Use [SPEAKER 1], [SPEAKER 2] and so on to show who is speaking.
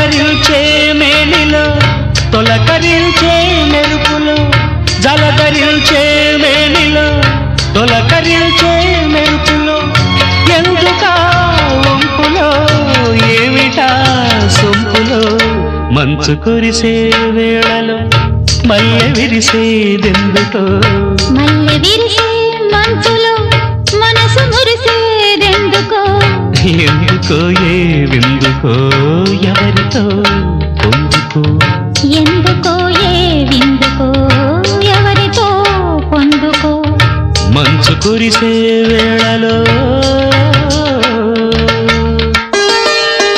[SPEAKER 1] జలధరించే మేనిలో తొలకరించే మెరుపులో జలధరించే మేనిలో తొలకరించే మెరుపులో ఎందుకా వంపులో ఏమిటా సొంపులో మంచు కురిసే వేళలో మల్లె విరిసేదెందుకో
[SPEAKER 2] మల్లె విరిసే మంచులో మనసు మురిసేదెందుకో
[SPEAKER 1] ఎందుకో ఏ విందుకో ఎవరితో పొందుకో
[SPEAKER 2] ఎందుకో ఏ విందుకో ఎవరితో పొందుకో
[SPEAKER 1] మంచు కురిసే వేళ